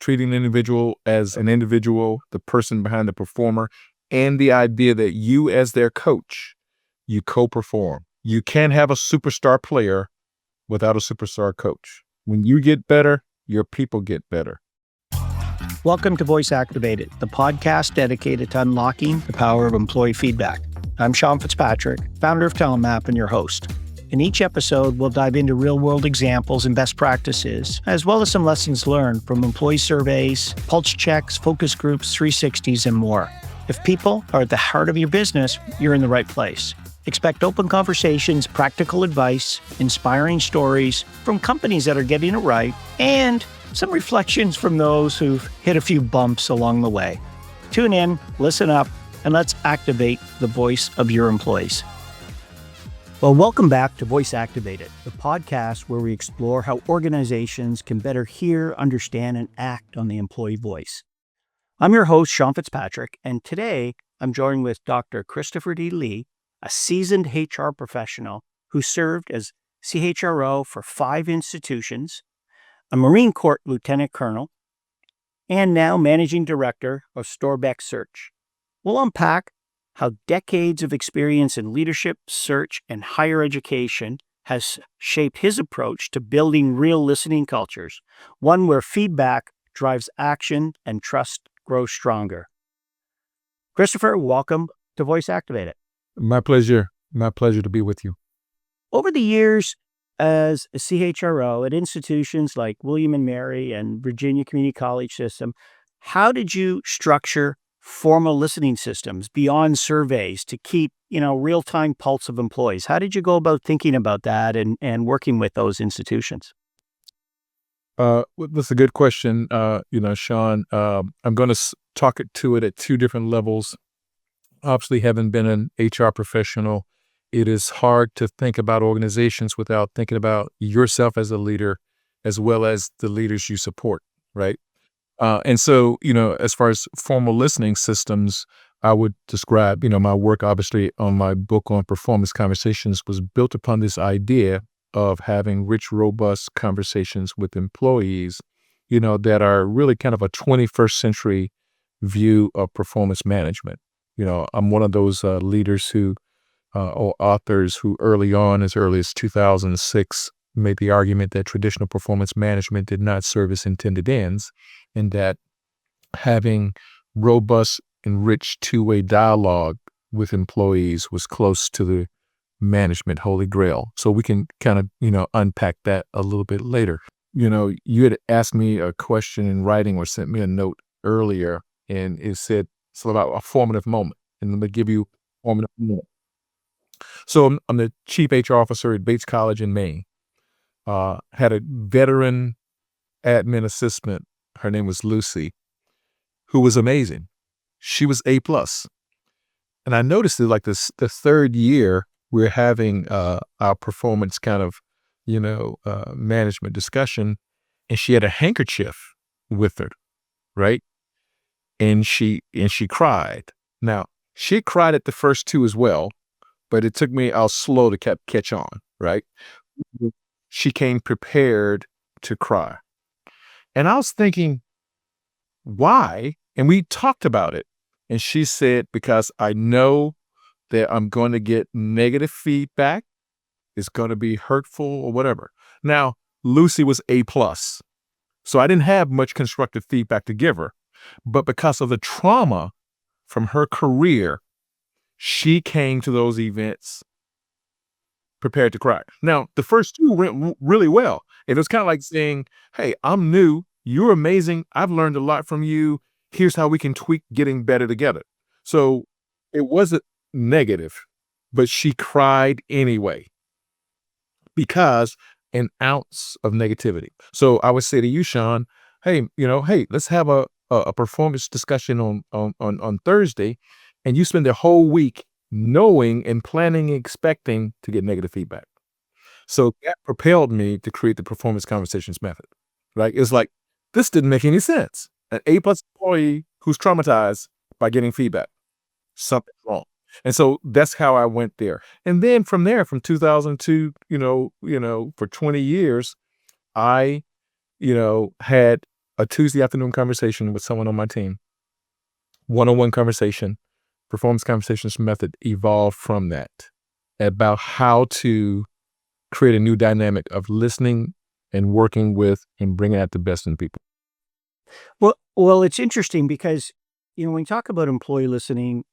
treating an individual as an individual, the person behind the performer, and the idea that you as their coach, you co-perform. You can't have a superstar player without a superstar coach. When you get better, your people get better. Welcome to Voice Activated, the podcast dedicated to unlocking the power of employee feedback. I'm Sean Fitzpatrick, founder of TalentMap and your host. In each episode, we'll dive into real-world examples and best practices, as well as some lessons learned from employee surveys, pulse checks, focus groups, 360s, and more. If people are at the heart of your business, you're in the right place. Expect open conversations, practical advice, inspiring stories from companies that are getting it right, and some reflections from those who've hit a few bumps along the way. Tune in, listen up, and let's activate the voice of your employees. Well, welcome back to Voice Activated, the podcast where we explore how organizations can better hear, understand, and act on the employee voice. I'm your host, Sean Fitzpatrick, and today I'm joined with Dr. Christopher D. Lee, a seasoned HR professional who served as CHRO for 5 institutions, a Marine Corps Lieutenant Colonel, and now Managing Director of Storbeck Search. We'll unpack how decades of experience in leadership, search, and higher education has shaped his approach to building real listening cultures, one where feedback drives action and trust grows stronger. Christopher, welcome to Voice Activated. My pleasure. My pleasure to be with you. Over the years, as a CHRO at institutions like William & Mary and Virginia Community College System, how did you structure formal listening systems beyond surveys to keep, real-time pulse of employees? How did you go about thinking about that and working with those institutions? That's a good question, Sean. I'm going to talk to it at 2 different levels. Obviously, having been an HR professional, it is hard to think about organizations without thinking about yourself as a leader, as well as the leaders you support, right? And so, as far as formal listening systems, I would describe, my work, obviously, on my book on performance conversations was built upon this idea of having rich, robust conversations with employees, that are really kind of a 21st century view of performance management. I'm one of those leaders or authors who early on, as early as 2006, made the argument that traditional performance management did not serve its intended ends, and that having robust and rich two-way dialogue with employees was close to the management holy grail. So we can kind of, unpack that a little bit later. You had asked me a question in writing or sent me a note earlier, and it said it's about a formative moment. And let me give you a formative moment. So I'm the chief HR officer at Bates College in Maine. Had a veteran admin assistant. Her name was Lucy, who was amazing. She was A+. And I noticed that the 3rd year we're having our performance kind of, management discussion, and she had a handkerchief with her, right? And she cried. Now, she cried at the first 2 as well, but it took me, I was slow to catch on, right? She came prepared to cry. And I was thinking, why? And we talked about it. And she said, because I know that I'm going to get negative feedback. It's going to be hurtful or whatever. Now, Lucy was A+. So I didn't have much constructive feedback to give her. But because of the trauma from her career, she came to those events prepared to cry. Now, the first 2 went really well. It was kind of like saying, hey, I'm new. You're amazing. I've learned a lot from you. Here's how we can tweak getting better together. So it wasn't negative, but she cried anyway because an ounce of negativity. So I would say to you, Sean, hey, let's have a performance discussion on Thursday, and you spend the whole week knowing and planning and expecting to get negative feedback. So that propelled me to create the performance conversations method, right? It's like, this didn't make any sense. An A+ employee who's traumatized by getting feedback, something's wrong. And so that's how I went there. And then from there, from 2002, for 20 years, I, had a Tuesday afternoon conversation with someone on my team, one-on-one conversation, performance conversations method evolved from that, about how to create a new dynamic of listening and working with and bringing out the best in people. Well, it's interesting because, when you talk about employee listening,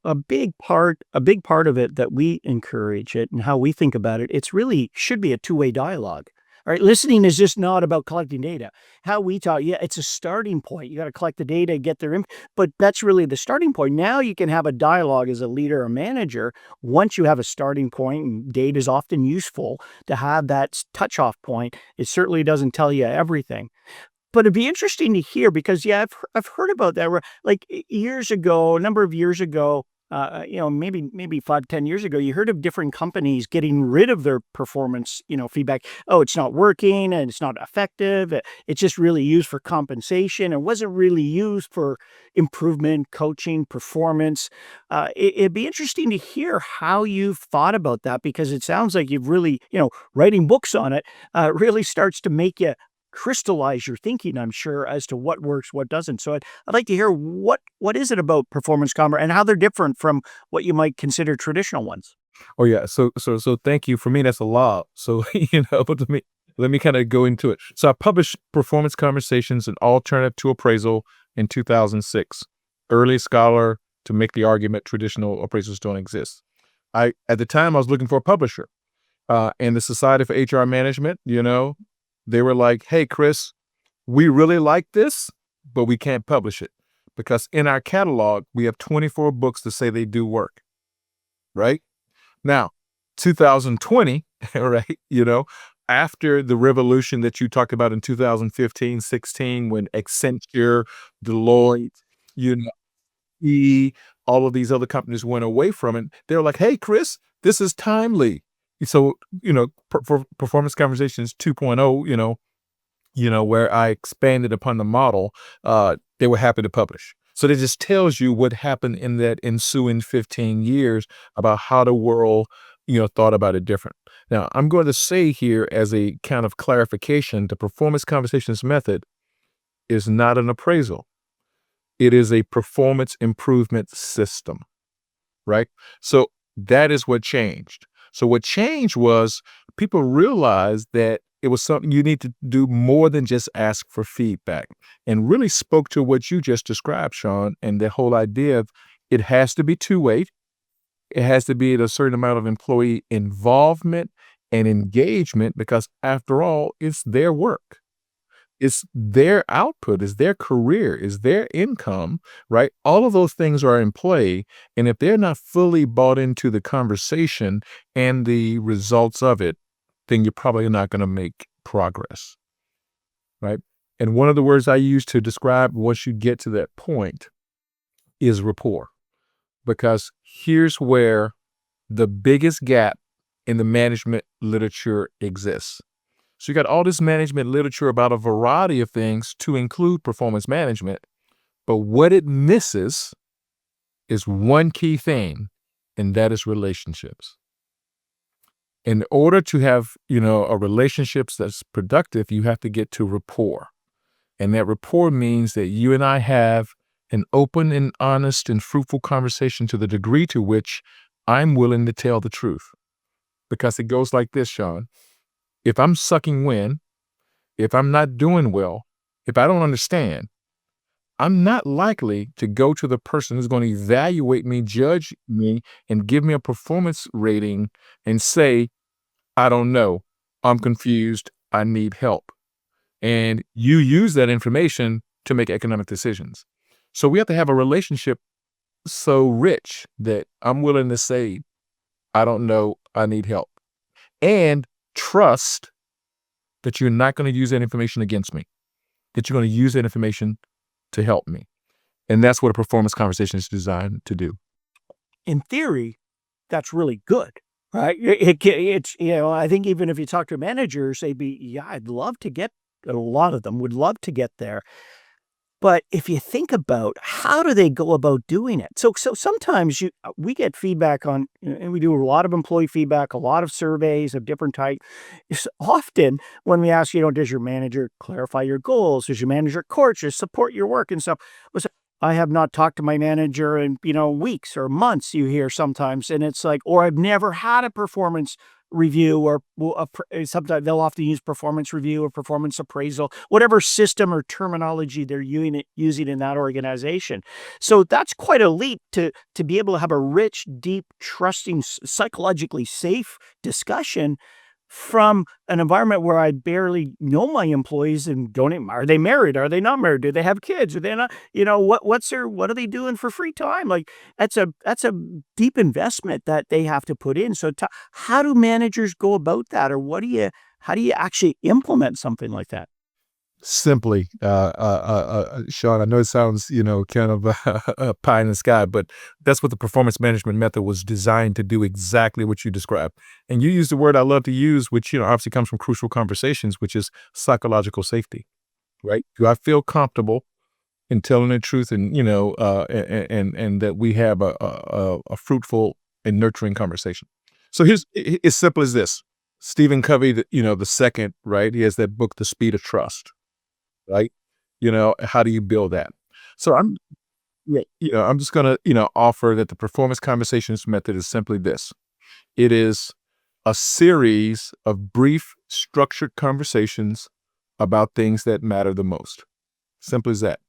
a big part of it that we encourage it and how we think about it, it's really should be a two-way dialogue. All right, listening is just not about collecting data. How we talk, yeah, it's a starting point. You got to collect the data, get their input, but that's really the starting point. Now you can have a dialogue as a leader or manager. Once you have a starting point, and data is often useful to have that touch-off point. It certainly doesn't tell you everything. But it'd be interesting to hear because, yeah, I've heard about that where like years ago, a number of years ago, maybe 5-10 years ago, you heard of different companies getting rid of their performance, feedback. Oh, it's not working and it's not effective. It's just really used for compensation. It wasn't really used for improvement, coaching, performance. It'd be interesting to hear how you've thought about that because it sounds like you've really, writing books on it really starts to make you crystallize your thinking, I'm sure, as to what works, what doesn't. So I'd like to hear what is it about performance commerce and how they're different from what you might consider traditional ones. Oh yeah. So thank you. For me, that's a lot. So, but let me kind of go into it. So I published Performance Conversations, an alternative to appraisal in 2006. Early scholar to make the argument traditional appraisals don't exist. At the time I was looking for a publisher, and the Society for HR Management, they were like, "Hey, Chris, we really like this, but we can't publish it because in our catalog, we have 24 books to say they do work." Right? Now, 2020, right? After the revolution that you talked about in 2015, 16, when Accenture, Deloitte, you know, all of these other companies went away from it, they're like, "Hey, Chris, this is timely." So, for Performance Conversations 2.0, where I expanded upon the model, they were happy to publish. So that just tells you what happened in that ensuing 15 years about how the world, thought about it different. Now, I'm going to say here as a kind of clarification, the Performance Conversations method is not an appraisal. It is a performance improvement system, right? So that is what changed. So what changed was people realized that it was something you need to do more than just ask for feedback, and really spoke to what you just described, Sean, and the whole idea of it has to be two-way. It has to be at a certain amount of employee involvement and engagement because after all, it's their work. It's their output, it's their career, it's their income, right? All of those things are in play. And if they're not fully bought into the conversation and the results of it, then you're probably not going to make progress, right? And one of the words I use to describe once you get to that point is rapport, because here's where the biggest gap in the management literature exists. So you got all this management literature about a variety of things to include performance management, but what it misses is one key thing, and that is relationships. In order to have, a relationships that's productive, you have to get to rapport. And that rapport means that you and I have an open and honest and fruitful conversation to the degree to which I'm willing to tell the truth. Because it goes like this, Sean. If I'm sucking wind, if I'm not doing well, if I don't understand, I'm not likely to go to the person who's going to evaluate me, judge me, and give me a performance rating and say, "I don't know, I'm confused, I need help." And you use that information to make economic decisions. So we have to have a relationship so rich that I'm willing to say, "I don't know, I need help." And trust that you're not going to use that information against me, that you're going to use that information to help me. And that's what a performance conversation is designed to do. In theory, that's really good, right? It's, I think even if you talk to managers, they'd be, yeah, I'd love to get, a lot of them would love to get there. But if you think about how do they go about doing it? So sometimes we get feedback on, and we do a lot of employee feedback, a lot of surveys of different types. Often when we ask, does your manager clarify your goals? Does your manager coach or support your work and stuff? Was I have not talked to my manager in, weeks or months, you hear sometimes. And it's like, or I've never had a performance review, or sometimes they'll often use performance review or performance appraisal, whatever system or terminology they're using in that organization. So that's quite a leap to be able to have a rich, deep, trusting, psychologically safe discussion from an environment where I barely know my employees and don't even, are they married? Are they not married? Do they have kids? Are they not, what are they doing for free time? Like that's a deep investment that they have to put in. So how do managers go about that? Or how do you actually implement something like that? Simply, Sean, I know it sounds, kind of pie in the sky, but that's what the performance management method was designed to do, exactly what you described. And you used the word I love to use, which, obviously comes from Crucial Conversations, which is psychological safety, right? Do I feel comfortable in telling the truth, and, and that we have a fruitful and nurturing conversation? So it's simple as this. Stephen Covey, the second, right? He has that book, The Speed of Trust. Right? How do you build that? So I'm just gonna, offer that the performance conversations method is simply this. It is a series of brief, structured conversations about things that matter the most. Simple as that.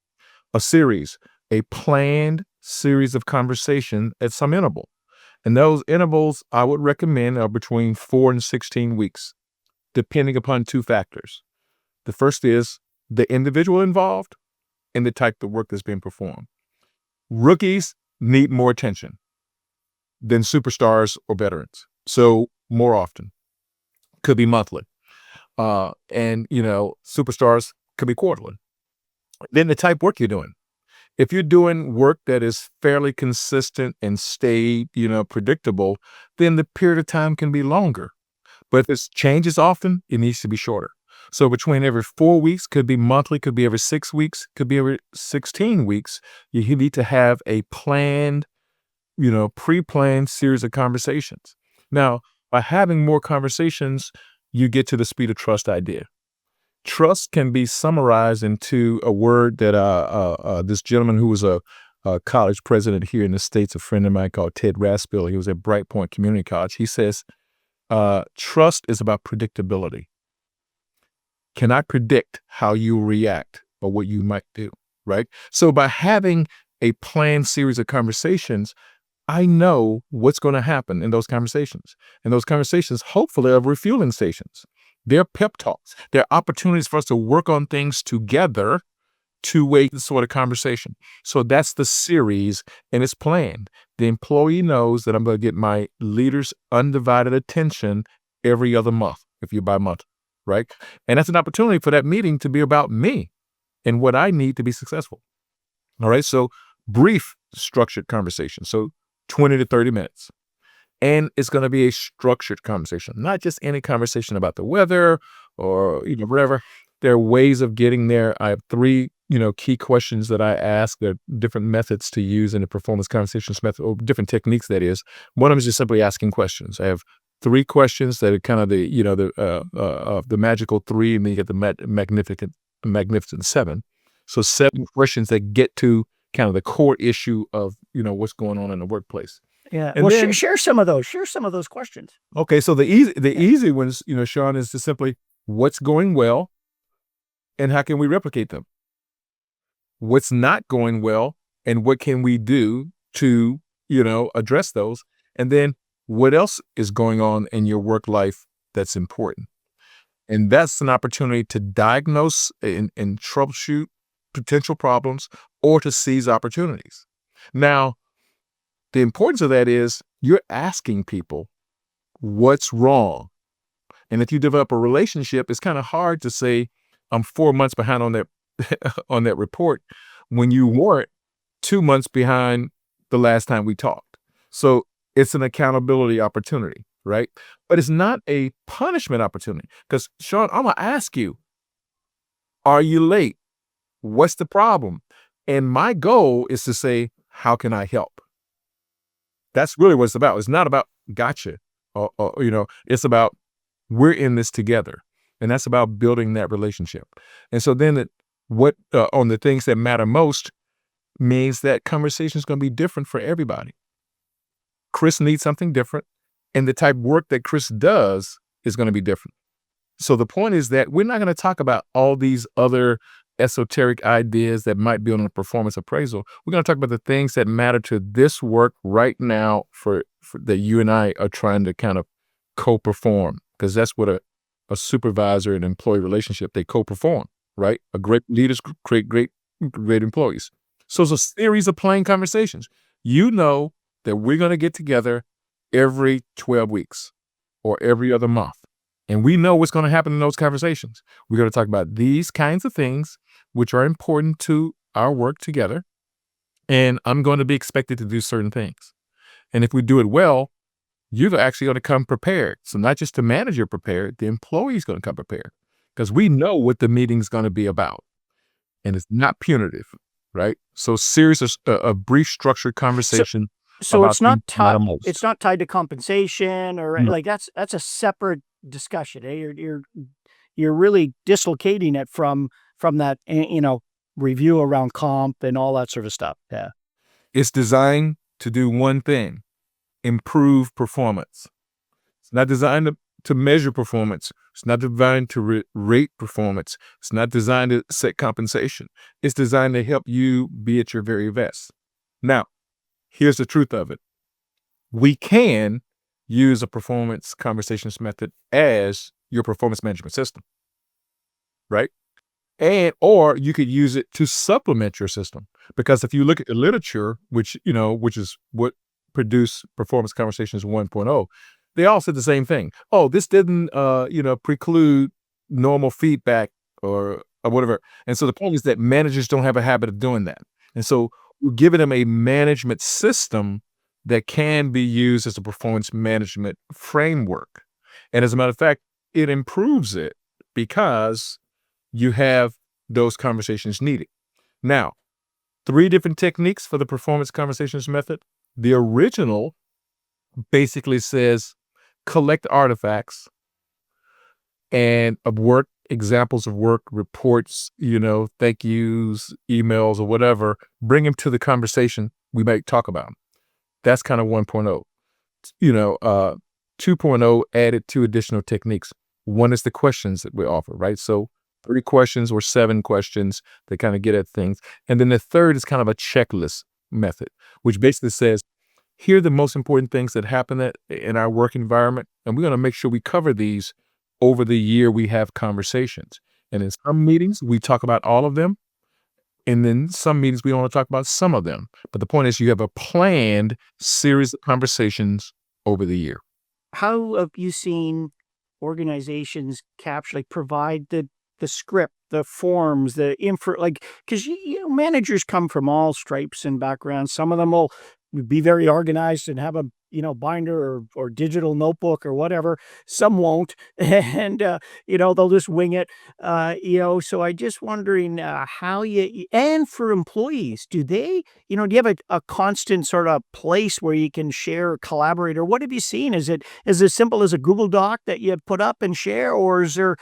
A planned series of conversation at some interval. And those intervals I would recommend are between 4 and 16 weeks, depending upon two factors. The first is the individual involved and the type of work that's being performed. Rookies need more attention than superstars or veterans. So more often, could be monthly. And superstars could be quarterly. Then the type of work you're doing. If you're doing work that is fairly consistent and stayed, predictable, then the period of time can be longer. But if it changes often, it needs to be shorter. So between every 4 weeks, could be monthly, could be every 6 weeks, could be every 16 weeks, you need to have a planned, pre-planned series of conversations. Now, by having more conversations, you get to the speed of trust idea. Trust can be summarized into a word that this gentleman who was a college president here in the States, a friend of mine called Ted Raspill, he was at Brightpoint Community College. He says, trust is about predictability. Can I predict how you react or what you might do, right? So by having a planned series of conversations, I know what's going to happen in those conversations. And those conversations, hopefully, are refueling stations. They're pep talks. They're opportunities for us to work on things together, two-way sort of conversation. So that's the series, and it's planned. The employee knows that I'm going to get my leader's undivided attention every other month, if you're by month, right? And that's an opportunity for that meeting to be about me and what I need to be successful. All right, so brief, structured conversation. So 20 to 30 minutes. And it's going to be a structured conversation, not just any conversation about the weather or whatever. There are ways of getting there. I have 3 key questions that I ask. There are different methods to use in the performance conversations method, or different techniques, that is. One of them is just simply asking questions. I have 3 questions that are kind of the magical 3, and then you get the magnificent 7. So 7 questions that get to kind of the core issue of what's going on in the workplace. Yeah. And Well, then, share some of those. Share some of those questions. okay, so the easy ones, Sean, is to simply, what's going well, and how can we replicate them? What's not going well, and what can we do to address those? And then, what else is going on in your work life that's important? And that's an opportunity to diagnose and troubleshoot potential problems, or to seize opportunities. Now, the importance of that is you're asking people what's wrong. And if you develop a relationship, it's kind of hard to say, I'm 4 months behind on that on that report, when you weren't 2 months behind the last time we talked. So it's an accountability opportunity, right? But it's not a punishment opportunity, because, Sean, I'm going to ask you, are you late? What's the problem? And my goal is to say, how can I help? That's really what it's about. It's not about gotcha, or it's about we're in this together, and that's about building that relationship. And so then, what on the things that matter most means that conversation is going to be different for everybody. Chris needs something different, and the type of work that Chris does is going to be different. So the point is that we're not going to talk about all these other esoteric ideas that might be on a performance appraisal. We're going to talk about the things that matter to this work right now for that you and I are trying to kind of co-perform, because that's what a supervisor and employee relationship, they co-perform, right? A great leaders create great employees. So it's a series of plain conversations. You know that we're going to get together every 12 weeks or every other month. And we know what's going to happen in those conversations. We're going to talk about these kinds of things, which are important to our work together. And I'm going to be expected to do certain things. And if we do it well, you're actually going to come prepared. So not just the manager prepared, the employee is going to come prepared, because we know what the meeting's going to be about. And it's not punitive, right? So series of a brief structured conversation. So it's not matter tied. most. It's not tied to compensation or No. like that's a separate discussion. You're really dislocating it from that review around comp and all that sort of stuff. Yeah. It's designed to do one thing: improve performance. It's not designed to measure performance. It's not designed to rate performance. It's not designed to set compensation. It's designed to help you be at your very best. Now, here's the truth of it. We can use a performance conversations method as your performance management system, right? Or you could use it to supplement your system. Because if you look at the literature, which is what produced Performance Conversations 1.0, they all said the same thing. Oh, this didn't preclude normal feedback or whatever. And so the point is that managers don't have a habit of doing that. And so we're giving them a management system that can be used as a performance management framework. And as a matter of fact, it improves it because you have those conversations needed. Now, 3 different techniques for the performance conversations method. The original basically says collect artifacts and of work, examples of work, reports, thank yous, emails, or whatever, bring them to the conversation. We might talk about them. That's kind of 1.0. 2.0 added 2 additional techniques. One is the questions that we offer, right? So 3 questions or 7 questions that kind of get at things. And then the third is kind of a checklist method, which basically says, here are the most important things that happen in our work environment, and we're going to make sure we cover these over the year we have conversations. And in some meetings, we talk about all of them. And then some meetings, we only talk about some of them. But the point is, you have a planned series of conversations over the year. How have you seen organizations provide the script, the forms, the info, because managers come from all stripes and backgrounds. Some of them will be very organized and have a binder or digital notebook or whatever. Some won't, and they'll just wing it. So I just wondering how and for employees, do you have a constant sort of place where you can share, collaborate, or what have you seen? Is it as simple as a Google Doc that you put up and share, or is there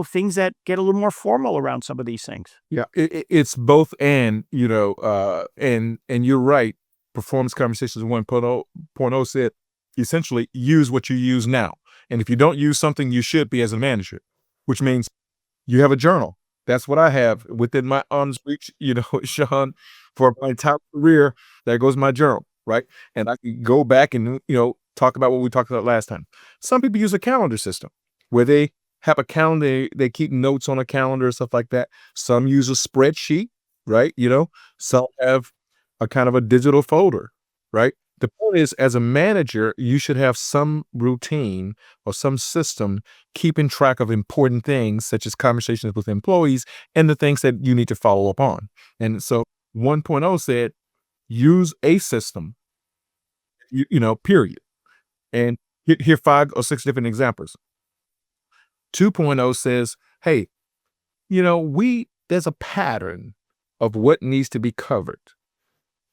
things that get a little more formal around some of these things? Yeah, it's both, and and you're right. Performance Conversations 1.0 said, essentially, use what you use now. And if you don't use something, you should be as a manager, which means you have a journal. That's what I have within my arm's reach, Sean, for my entire career. There goes my journal, right? And I can go back and, talk about what we talked about last time. Some people use a calendar system where they have a calendar, they keep notes on a calendar, stuff like that. Some use a spreadsheet, right? Some have a kind of a digital folder, right? The point is, as a manager, you should have some routine or some system keeping track of important things, such as conversations with employees and the things that you need to follow up on. And so 1.0 said, use a system, period. And here 5 or 6 different examples. 2.0 says, hey, there's a pattern of what needs to be covered.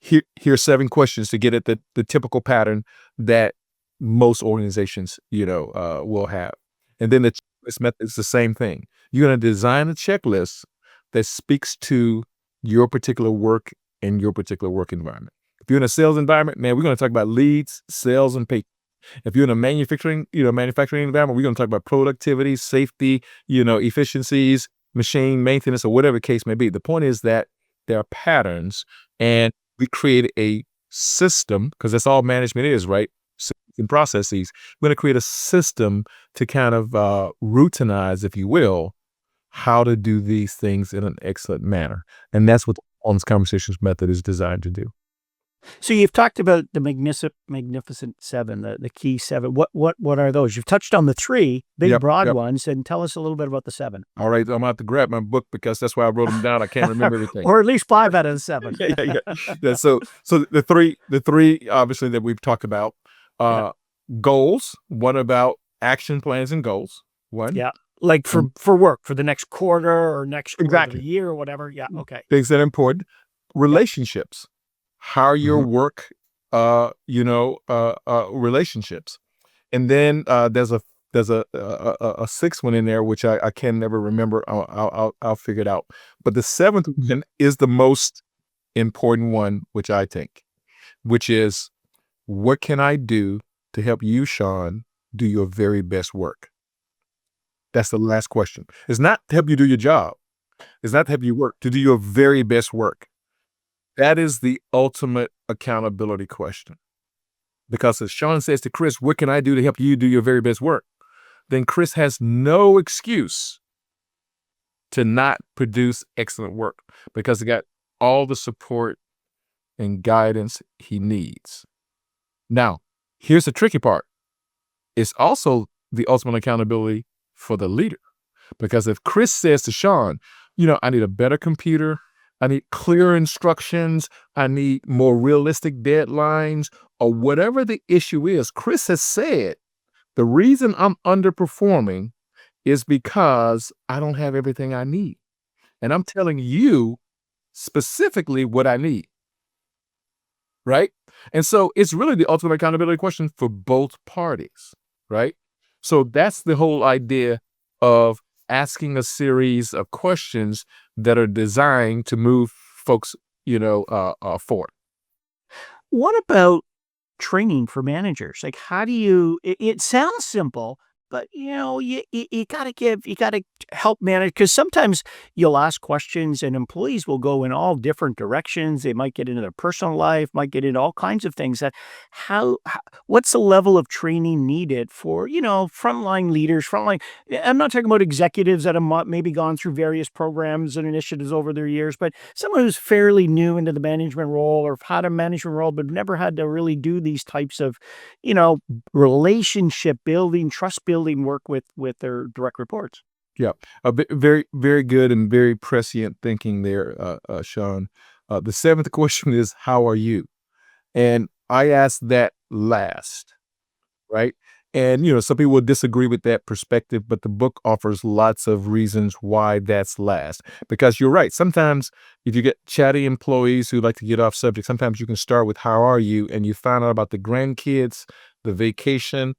Here's 7 questions to get at the typical pattern that most organizations, will have. And then the checklist method is the same thing. You're going to design a checklist that speaks to your particular work and your particular work environment. If you're in a sales environment, man, we're going to talk about leads, sales, and pay. If you're in a manufacturing environment, we're going to talk about productivity, safety, efficiencies, machine maintenance, or whatever the case may be. The point is that there are patterns, and we create a system, because that's all management is, right? In processes, we're going to create a system to kind of routinize, if you will, how to do these things in an excellent manner. And that's what the Performance Conversations method is designed to do. So you've talked about the magnificent 7, the key 7. What are those? You've touched on the 3 big broad ones, and tell us a little bit about the 7. All right, I'm going to have to grab my book because that's why I wrote them down. I can't remember everything. Or at least 5 out of the 7. Yeah. So the three obviously that we've talked about, goals. What about action plans and goals? One. Yeah. Like for work, for the next quarter or next quarter of the year or whatever. Yeah. Okay. Things that are important. Relationships. How are your work, relationships? And then there's a 6th one in there, which I can never remember. I'll figure it out. But the 7th one is the most important one, which I think, which is, what can I do to help you, Sean, do your very best work? That's the last question. It's not to help you do your job. It's not to help you work, to do your very best work. That is the ultimate accountability question. Because as Sean says to Chris, what can I do to help you do your very best work? Then Chris has no excuse to not produce excellent work, because he got all the support and guidance he needs. Now, here's the tricky part. It's also the ultimate accountability for the leader. Because if Chris says to Sean, I need a better computer, I need clear instructions, I need more realistic deadlines, or whatever the issue is, Chris has said, the reason I'm underperforming is because I don't have everything I need. And I'm telling you specifically what I need. Right? And so it's really the ultimate accountability question for both parties. Right? So that's the whole idea of asking a series of questions that are designed to move folks, forward. What about training for managers? Like, how do you? It sounds simple, but you gotta help manage, because sometimes you'll ask questions and employees will go in all different directions. They might get into their personal life, might get into all kinds of things. That what's the level of training needed for frontline leaders? I'm not talking about executives that have maybe gone through various programs and initiatives over their years, but someone who's fairly new into the management role or had a management role but never had to really do these types of relationship building, trust building work with their direct reports. Yeah, very, very good and very prescient thinking there, Sean. The 7th question is, how are you? And I asked that last, right? And, some people would disagree with that perspective, but the book offers lots of reasons why that's last. Because you're right. Sometimes if you get chatty employees who like to get off subject, sometimes you can start with, how are you? And you find out about the grandkids, the vacation,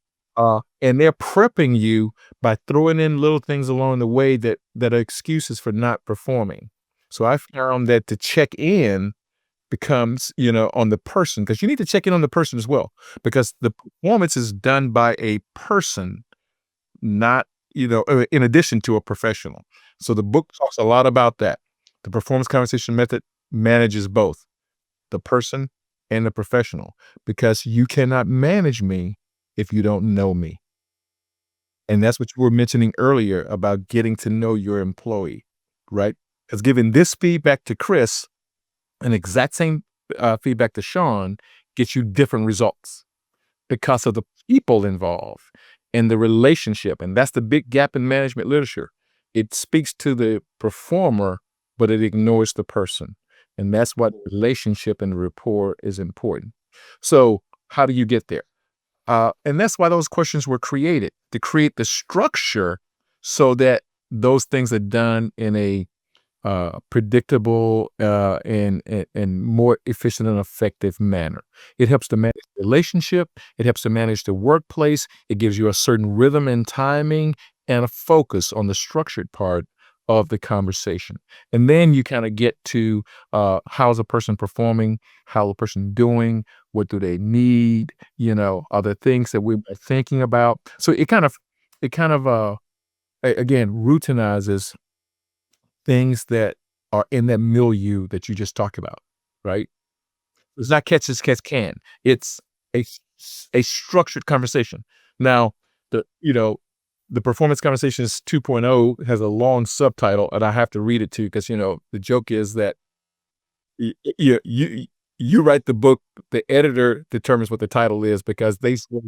and they're prepping you by throwing in little things along the way that are excuses for not performing. So I found that to check in becomes, on the person, because you need to check in on the person as well, because the performance is done by a person, not, in addition to a professional. So the book talks a lot about that. The Performance Conversation method manages both the person and the professional, because you cannot manage me if you don't know me. And that's what you were mentioning earlier about getting to know your employee, right? Because giving this feedback to Chris and exact same feedback to Sean gets you different results because of the people involved and the relationship. And that's the big gap in management literature. It speaks to the performer, but it ignores the person. And that's what relationship and rapport is important. So how do you get there? And that's why those questions were created, to create the structure so that those things are done in a predictable, and more efficient and effective manner. It helps to manage the relationship. It helps to manage the workplace. It gives you a certain rhythm and timing and a focus on the structured part of the conversation. And then you kind of get to how's a person performing, how a person doing, what do they need, are there things that we're thinking about. So it kind of again routinizes things that are in that milieu that you just talked about, right? It's not catch as catch can. It's a structured conversation. Now, the performance conversations 2.0 has a long subtitle, and I have to read it too because the joke is that you write the book, the editor determines what the title is because they say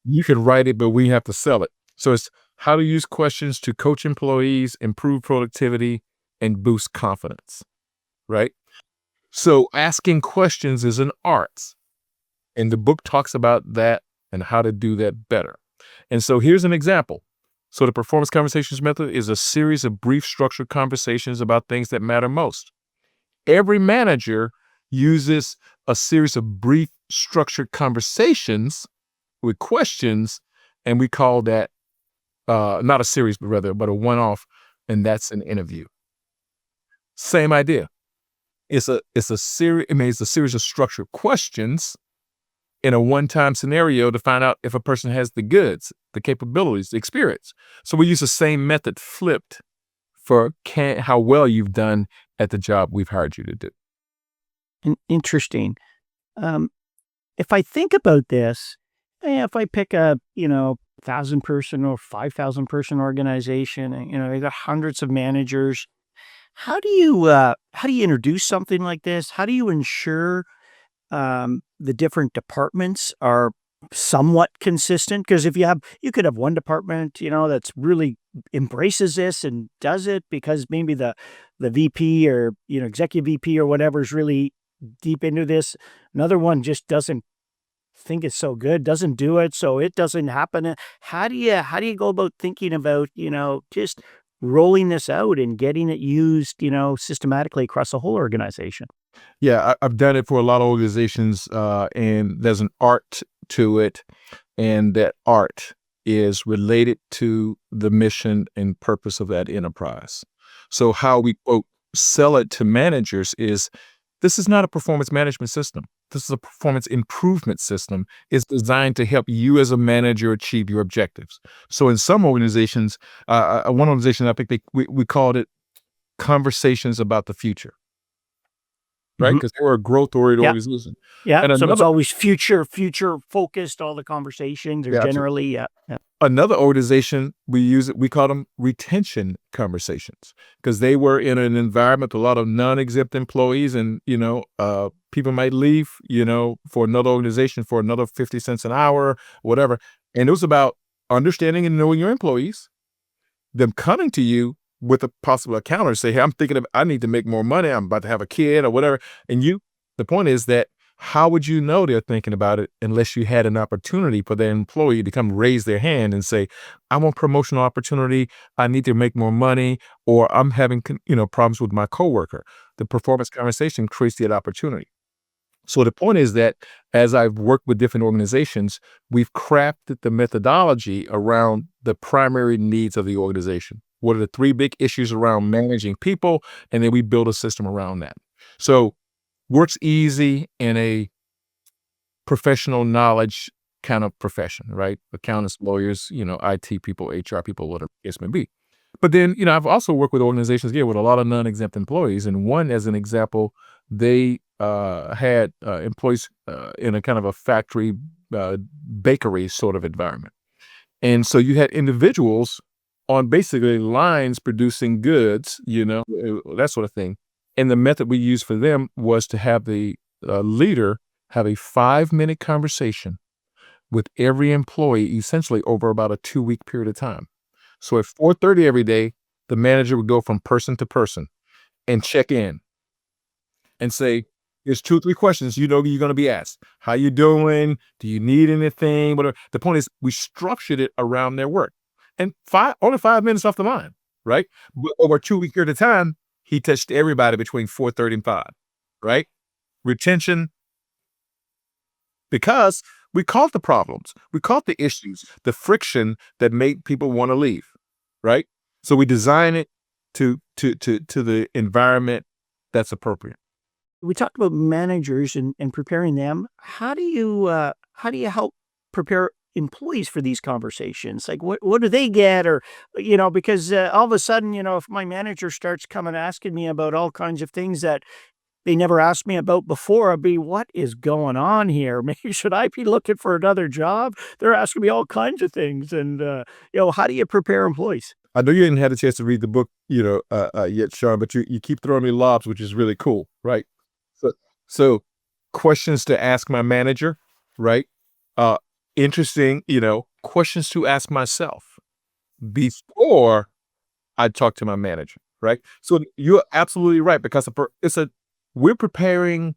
you can write it, but we have to sell it. So it's how to use questions to coach employees, improve productivity, and boost confidence, right? So asking questions is an art, and the book talks about that and how to do that better. And so here's an example. So the performance conversations method is a series of brief structured conversations about things that matter most. Every manager uses a series of brief structured conversations with questions, and we call that not a series, but a one-off, and that's an interview. Same idea. It's a series. It's a series of structured questions in a one-time scenario to find out if a person has the goods, the capabilities, the experience. So we use the same method flipped for how well you've done at the job we've hired you to do. Interesting. If I think about this, if I pick a 1,000-person or 5,000-person organization, and they got hundreds of managers, how do you introduce something like this? How do you ensure the different departments are somewhat consistent? Because you could have one department, that's really embraces this and does it because maybe the VP or executive VP or whatever is really deep into this. Another one just doesn't think it's so good, doesn't do it, so it doesn't happen. How do you go about thinking about just rolling this out and getting it used systematically across the whole organization? Yeah, I've done it for a lot of organizations, and there's an art to it, and that art is related to the mission and purpose of that enterprise. So how we quote sell it to managers is this is not a performance management system. This is a performance improvement system. It's designed to help you as a manager achieve your objectives. So in some organizations, one organization, I think we called it conversations about the future, right? Mhm. Because we're a growth-oriented Yeah. organization. Yeah. And So it's another, always future focused. All the conversations are yeah, absolutely. generally, yeah. Another organization, we call them retention conversations because they were in an environment with a lot of non-exempt employees, and people might leave for another organization for another 50 cents an hour, whatever. And it was about understanding and knowing your employees, them coming to you with a possible counter, say, hey, I need to make more money, I'm about to have a kid or whatever. And the point is that how would you know they're thinking about it unless you had an opportunity for their employee to come raise their hand and say, I want promotional opportunity, I need to make more money, or I'm having problems with my coworker. The performance conversation creates that opportunity. So the point is that as I've worked with different organizations, we've crafted the methodology around the primary needs of the organization. What are the three big issues around managing people? And then we build a system around that. So works easy in a professional knowledge kind of profession, right? Accountants, lawyers, IT people, HR people, whatever the case may be. But then, I've also worked with organizations here with a lot of non-exempt employees. And one, as an example, they had employees in a kind of a factory, bakery sort of environment. And so you had individuals on basically lines producing goods, that sort of thing. And the method we used for them was to have the leader have a 5-minute conversation with every employee, essentially over about a 2-week period of time. So at 4:30 every day, the manager would go from person to person and check in and say, here's 2 or 3 questions you're going to be asked. How you doing? Do you need anything? Whatever. The point is we structured it around their work. And only 5 minutes off the line, right? But over a 2-week period of time, he touched everybody between 4:30 and 5, right? Retention, because we caught the problems, we caught the issues, the friction that made people want to leave, right? So we design it to the environment that's appropriate. We talked about managers and preparing them. How do you help prepare employees for these conversations? Like what do they get, or because all of a sudden, if my manager starts coming asking me about all kinds of things that they never asked me about before, I'd be, what is going on here? Maybe should I be looking for another job? They're asking me all kinds of things, and how do you prepare employees? I know you didn't have a chance to read the book, yet, Sean, but you keep throwing me lobs, which is really cool, right? So, so questions to ask my manager, right? Uh, Interesting, questions to ask myself before I talk to my manager, right? So you're absolutely right, because we're preparing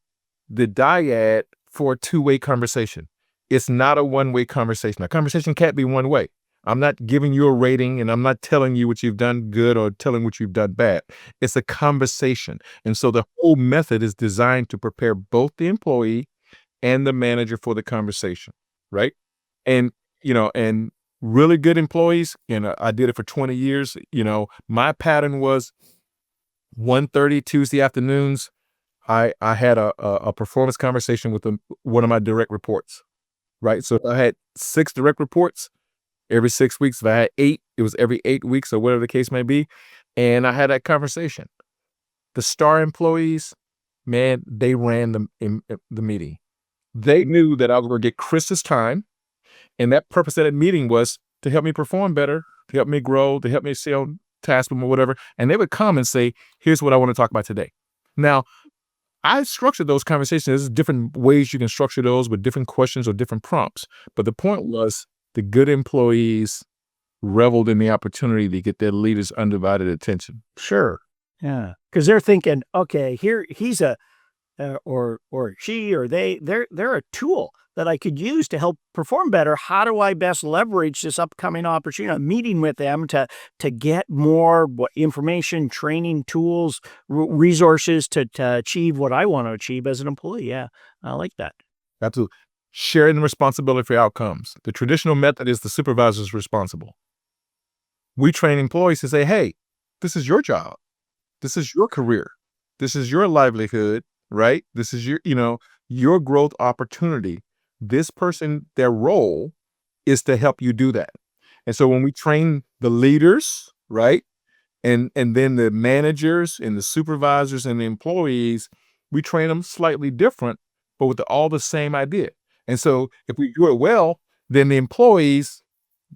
the dyad for a two-way conversation. It's not a one-way conversation. A conversation can't be one way. I'm not giving you a rating, and I'm not telling you what you've done good or telling what you've done bad. It's a conversation. And so the whole method is designed to prepare both the employee and the manager for the conversation, right? And, and really good employees, I did it for 20 years. My pattern was 1:30 Tuesday afternoons. I had a performance conversation with one of my direct reports, right? So I had 6 direct reports every 6 weeks. If I had 8, it was every 8 weeks, or whatever the case may be. And I had that conversation. The star employees, man, they ran the meeting. They knew that I was going to get Chris's time. And that purpose of that meeting was to help me perform better, to help me grow, to help me stay on task or whatever. And they would come and say, here's what I want to talk about today. Now, I structured those conversations. There's different ways you can structure those with different questions or different prompts. But the point was, the good employees reveled in the opportunity to get their leaders' undivided attention. Sure. Yeah. Because they're thinking, okay, here he's or she or they're a tool that I could use to help perform better. How do I best leverage this upcoming opportunity? I'm meeting with them to get more information, training, tools, resources to achieve what I want to achieve as an employee. Yeah, I like that. Absolutely. Sharing the responsibility for outcomes. The traditional method is the supervisor's responsible. We train employees to say, hey, this is your job. This is your career. This is your livelihood, right? This is your growth opportunity. This person, their role is to help you do that. And so when we train the leaders, right, and then the managers and the supervisors and the employees, we train them slightly different, but with all the same idea. And so if we do it well, then the employees,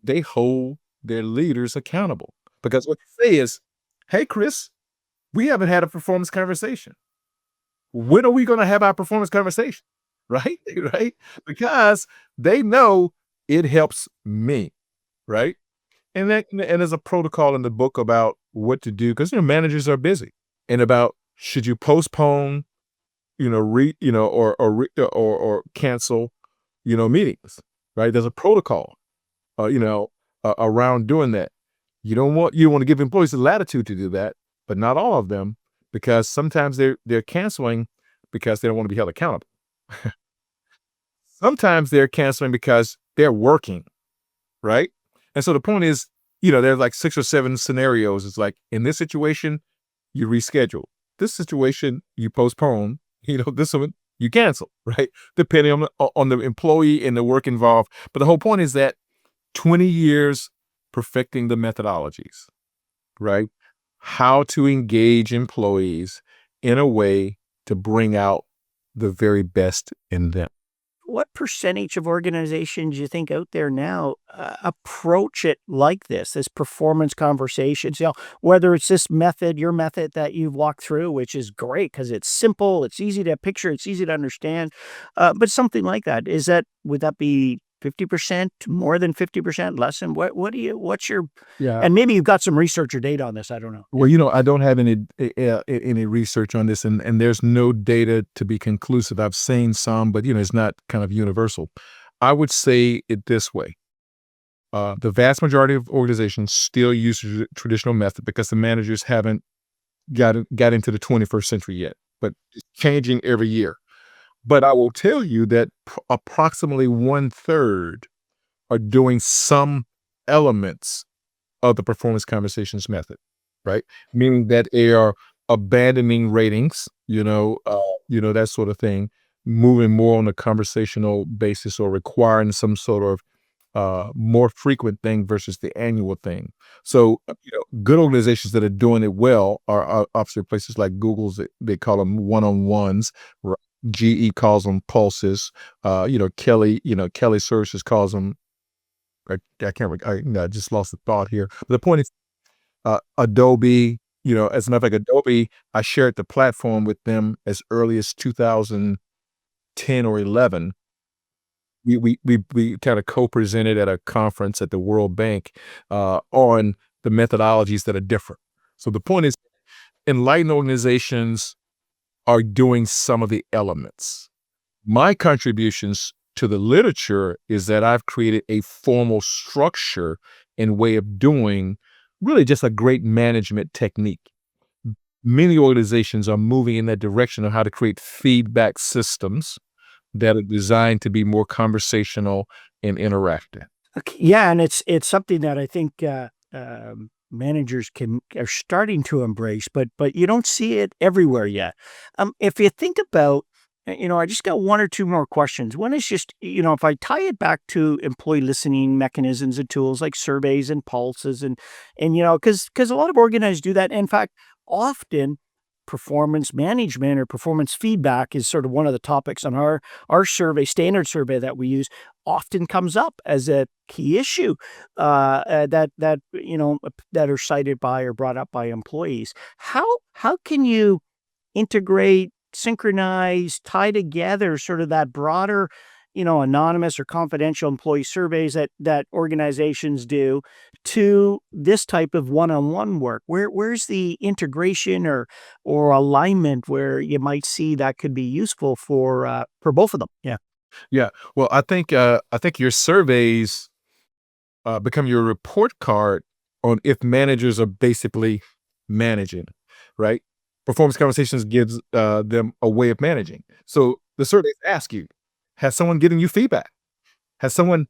they hold their leaders accountable. Because what they say is, hey, Chris, we haven't had a performance conversation. When are we going to have our performance conversation? Right? Right? Because they know it helps me. Right? And there's a protocol in the book about what to do, because managers are busy, and about should you postpone, or cancel, meetings. Right? There's a protocol, around doing that. You want to give employees the latitude to do that, but not all of them, because sometimes they're canceling because they don't want to be held accountable. Sometimes they're canceling because they're working, right? And so the point is, there's like 6 or 7 scenarios. It's like, in this situation, you reschedule. This situation, you postpone. This one, you cancel, right? Depending on the employee and the work involved. But the whole point is that 20 years perfecting the methodologies, right? How to engage employees in a way to bring out the very best in them. What percentage of organizations you think out there now approach it like this performance conversations? Whether it's this method, your method that you've walked through, which is great because it's simple, it's easy to picture, it's easy to understand. But something like that, would that be 50%, more than 50%, less than what's your, Yeah. and maybe you've got some research or data on this. I don't know. Well, I don't have any research on this, and there's no data to be conclusive. I've seen some, but it's not kind of universal. I would say it this way. The vast majority of organizations still use the traditional method because the managers haven't got into the 21st century yet, but it's changing every year. But I will tell you that approximately 1/3 are doing some elements of the performance conversations method, right? Meaning that they are abandoning ratings, that sort of thing, moving more on a conversational basis or requiring some sort of more frequent thing versus the annual thing. So, good organizations that are doing it well are obviously places like Google's. They call them one-on-ones. Right? GE calls them pulses. Kelly Services calls them. I can't. I just lost the thought here. But the point is, Adobe. As a matter of fact, Adobe. I shared the platform with them as early as 2010 or 11. We kind of co-presented at a conference at the World Bank on the methodologies that are different. So the point is, enlightened organizations are doing some of the elements. My contributions to the literature is that I've created a formal structure and way of doing really just a great management technique. Many organizations are moving in that direction of how to create feedback systems that are designed to be more conversational and interactive. Okay, yeah, and it's something that I think managers are starting to embrace, but you don't see it everywhere yet. If you think about, I just got one or two more questions. One is just, if I tie it back to employee listening mechanisms and tools like surveys and pulses, and because a lot of organizations do that. In fact, often performance management or performance feedback is sort of one of the topics on our standard survey that we use, often comes up as a key issue that are cited by or brought up by employees. How can you integrate, synchronize, tie together sort of that broader, anonymous or confidential employee surveys that organizations do to this type of one-on-one work? Where's the integration or alignment where you might see that could be useful for both of them? Yeah. Yeah. Well, I think your surveys become your report card on if managers are basically managing, right? Performance conversations gives them a way of managing. So the surveys ask you, has someone given you feedback? Has someone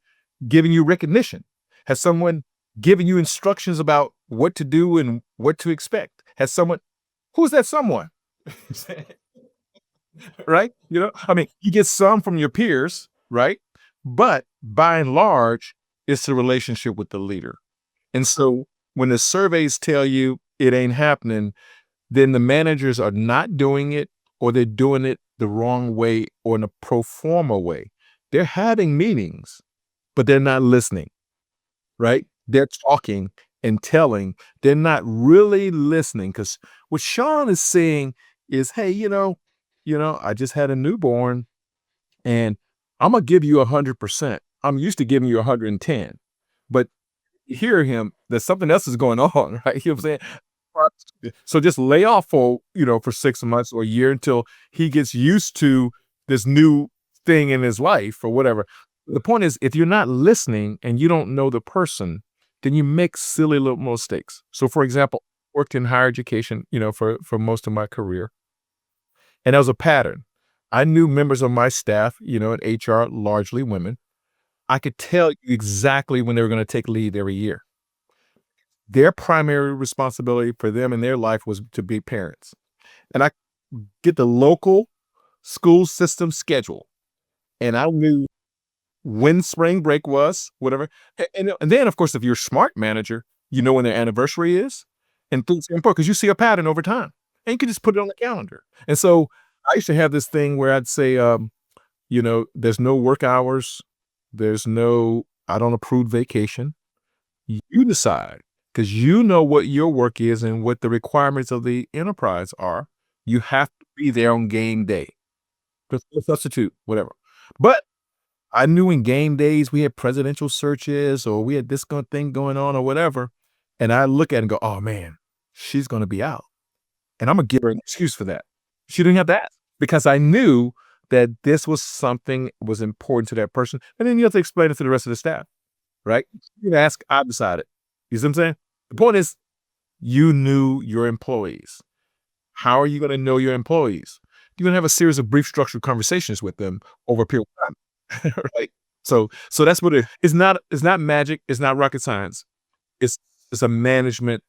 given you recognition? Has someone given you instructions about what to do and what to expect? Who's that someone? Right? You get some from your peers, right? But by and large, it's the relationship with the leader. And so when the surveys tell you it ain't happening, then the managers are not doing it, or they're doing it the wrong way or in a pro forma way. They're having meetings, but they're not listening, right? They're talking and telling. They're not really listening, because what Sean is saying is, hey, I just had a newborn and I'm going to give you 100%. I'm used to giving you 110, but you hear him, there's something else is going on, right? You know what I'm saying? So just lay off for 6 months or a year until he gets used to this new thing in his life or whatever. The point is, if you're not listening and you don't know the person, then you make silly little mistakes. So for example, worked in higher education, for most of my career. And there was a pattern. I knew members of my staff, in HR, largely women. I could tell you exactly when they were going to take leave every year. Their primary responsibility for them in their life was to be parents. And I get the local school system schedule, and I knew when spring break was, whatever. And then, of course, if you're a smart manager, you know when their anniversary is, and things are important because you see a pattern over time, and you can just put it on the calendar. And so I used to have this thing where I'd say, there's no work hours, I don't approve vacation. You decide, because you know what your work is and what the requirements of the enterprise are. You have to be there on game day. Just a substitute, whatever. But I knew in game days we had presidential searches or we had this thing going on or whatever. And I look at it and go, oh man, she's going to be out. And I'm going to give her an excuse for that. She didn't have that because I knew that this was something that was important to that person. And then you have to explain it to the rest of the staff, right? You can ask, I decided. You see what I'm saying? The point is, you knew your employees. How are you going to know your employees? You're going to have a series of brief structured conversations with them over a period of time, right? So that's what it's not magic. It's not rocket science. It's it's a management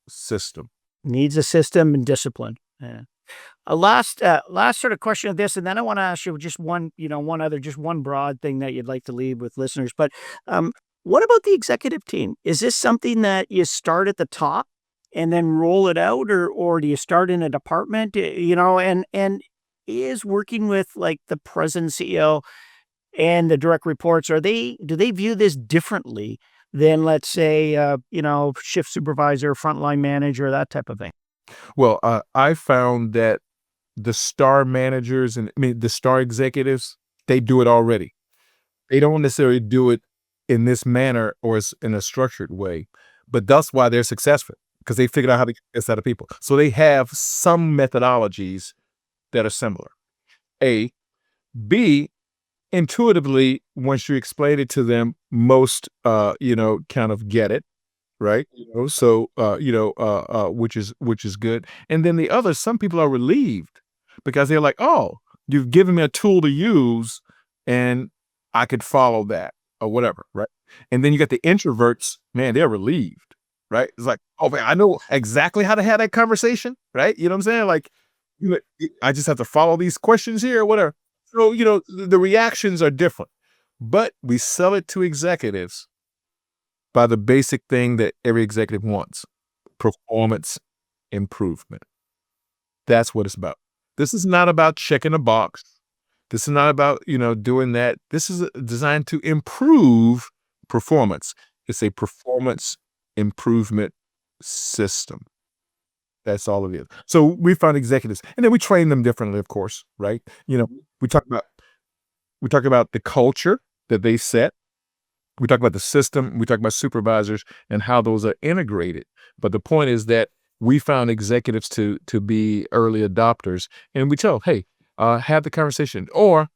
system. Needs a system and discipline. Yeah. A last sort of question of this, and then I want to ask you just one, one other, just one broad thing that you'd like to leave with listeners. But what about the executive team? Is this something that you start at the top and then roll it out, or do you start in a department? And is working with like the president, CEO, and the direct reports, do they view this differently than, let's say, shift supervisor, frontline manager, that type of thing? Well, I found that the star managers the star executives, they do it already. They don't necessarily do it in this manner or in a structured way, but that's why they're successful because they figured out how to get this out of people. So they have some methodologies that are similar. A, B, intuitively, once you explain it to them, most, kind of get it. Right? Which is good. And then the other, some people are relieved because they're like, "Oh, you've given me a tool to use and I could follow that," or whatever, right? And then you got the introverts, man, they're relieved, right? It's like, "Oh, man, I know exactly how to have that conversation," right? You know what I'm saying? Like, I just have to follow these questions here or whatever. So, the reactions are different, but we sell it to executives by the basic thing that every executive wants: performance improvement. That's what it's about. This is not about checking a box. This is not about, doing that. This is designed to improve performance. It's a performance improvement system. That's all it is. So we found executives, and then we train them differently, of course, right? We talk about the culture that they set. We talk about the system, we talk about supervisors and how those are integrated. But the point is that we found executives to be early adopters, and we tell, hey, have the conversation. Or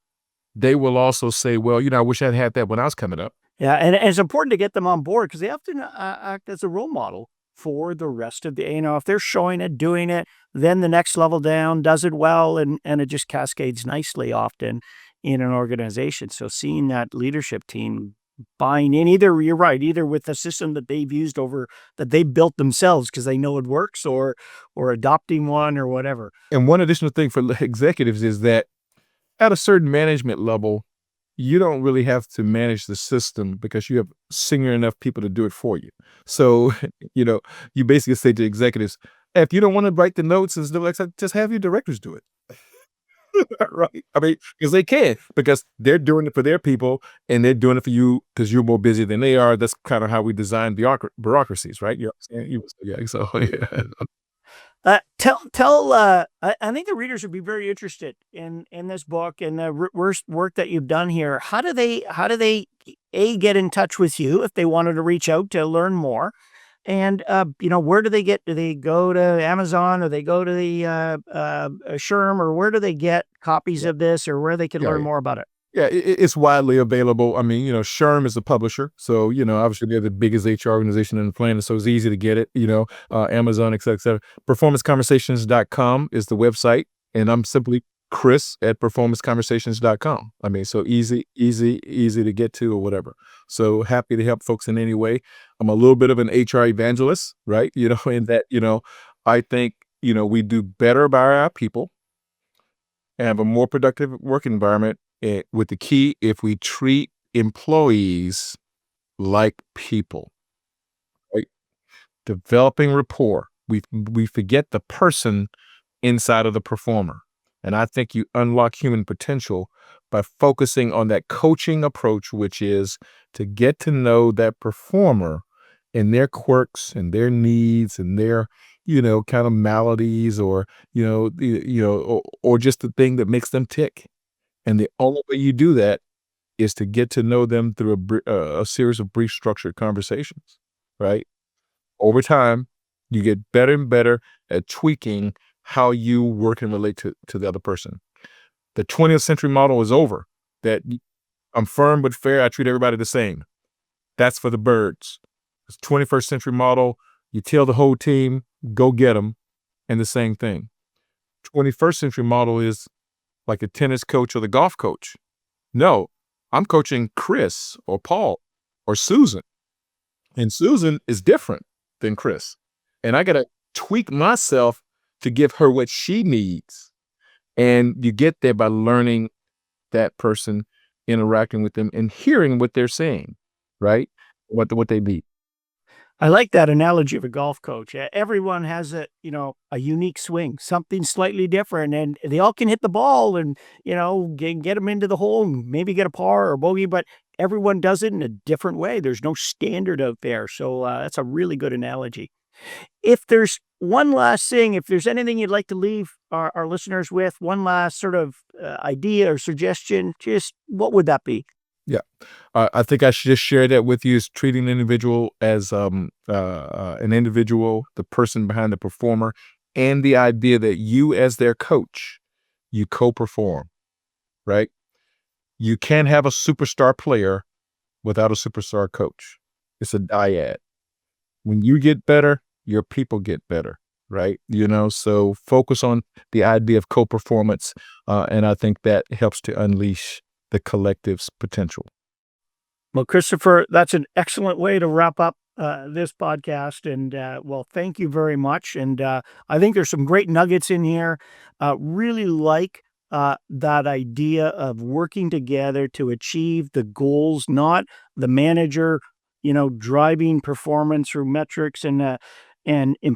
they will also say, well, I wish I'd had that when I was coming up. Yeah, and it's important to get them on board because they often act as a role model for the rest of the, if they're showing it, doing it, then the next level down does it well, and it just cascades nicely often in an organization. So seeing that leadership team buying in, you're right, either with the system that they've used that they built themselves because they know it works, or adopting one or whatever. And one additional thing for executives is that at a certain management level, you don't really have to manage the system because you have senior enough people to do it for you. So, you basically say to executives, if you don't want to write the notes and stuff like that, just have your directors do it. Right? I mean, because they can, because they're doing it for their people and they're doing it for you because you're more busy than they are. That's kind of how we design bureaucracies, right? Yeah. So, yeah. I think the readers would be very interested in this book and the work that you've done here. How do they get in touch with you if they wanted to reach out to learn more? And where do they get? Do they go to Amazon, or they go to the SHRM, or where do they get copies of this, or where they can learn more about it? Yeah, it's widely available. I mean, SHRM is the publisher. So, obviously they're the biggest HR organization in the planet. So it's easy to get it, Amazon, et cetera, et cetera. Performanceconversations.com is the website. And I'm simply Chris at performanceconversations.com. I mean, so easy to get to or whatever. So happy to help folks in any way. I'm a little bit of an HR evangelist, right? In that, I think, we do better by our people and have a more productive work environment, with the key, if we treat employees like people, right? Developing rapport. We forget the person inside of the performer. And I think you unlock human potential by focusing on that coaching approach, which is to get to know that performer and their quirks and their needs and their, kind of maladies, or, or just the thing that makes them tick. And the only way you do that is to get to know them through a series of brief structured conversations, right? Over time, you get better and better at tweaking how you work and relate to the other person. The 20th century model is over. That I'm firm but fair. I treat everybody the same. That's for the birds. It's 21st century model. You tell the whole team, go get them, and the same thing. 21st century model is like a tennis coach or the golf coach. No, I'm coaching Chris or Paul or Susan. And Susan is different than Chris. And I got to tweak myself to give her what she needs. And you get there by learning that person, interacting with them, and hearing what they're saying, right? What they need. I like that analogy of a golf coach. Everyone has a unique swing, something slightly different, and they all can hit the ball and, get them into the hole and maybe get a par or bogey, but everyone does it in a different way. There's no standard out there. So that's a really good analogy. If there's one last thing, if there's anything you'd like to leave our listeners with, one last sort of idea or suggestion, just what would that be? Yeah. I think I should just share that with you, is treating the individual as an individual, the person behind the performer, and the idea that you as their coach, you co-perform, right? You can't have a superstar player without a superstar coach. It's a dyad. When you get better, your people get better, right? So focus on the idea of co-performance, and I think that helps to unleash the collective's potential. Well, Christopher, that's an excellent way to wrap up this podcast. And thank you very much. And I think there's some great nuggets in here. Really like that idea of working together to achieve the goals, not the manager, driving performance through metrics and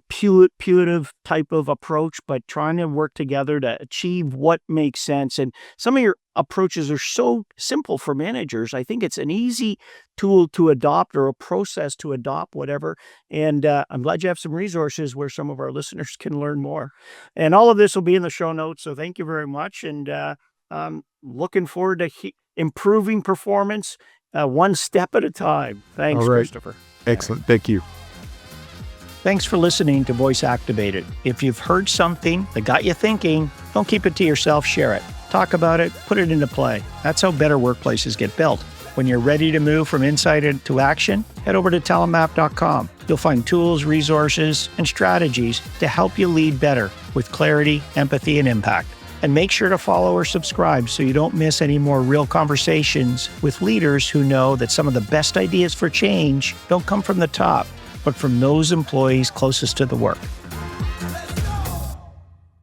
putative type of approach, but trying to work together to achieve what makes sense. And some of your approaches are so simple for managers. I think it's an easy tool to adopt or a process to adopt, whatever. And I'm glad you have some resources where some of our listeners can learn more. And all of this will be in the show notes. So thank you very much. And I'm looking forward to improving performance one step at a time. Thanks, All right. Christopher. Excellent. Thank you. Thanks for listening to Voice Activated. If you've heard something that got you thinking, don't keep it to yourself, share it. Talk about it, put it into play. That's how better workplaces get built. When you're ready to move from insight into action, head over to TalentMap.com. You'll find tools, resources, and strategies to help you lead better with clarity, empathy, and impact. And make sure to follow or subscribe so you don't miss any more real conversations with leaders who know that some of the best ideas for change don't come from the top, but from those employees closest to the work.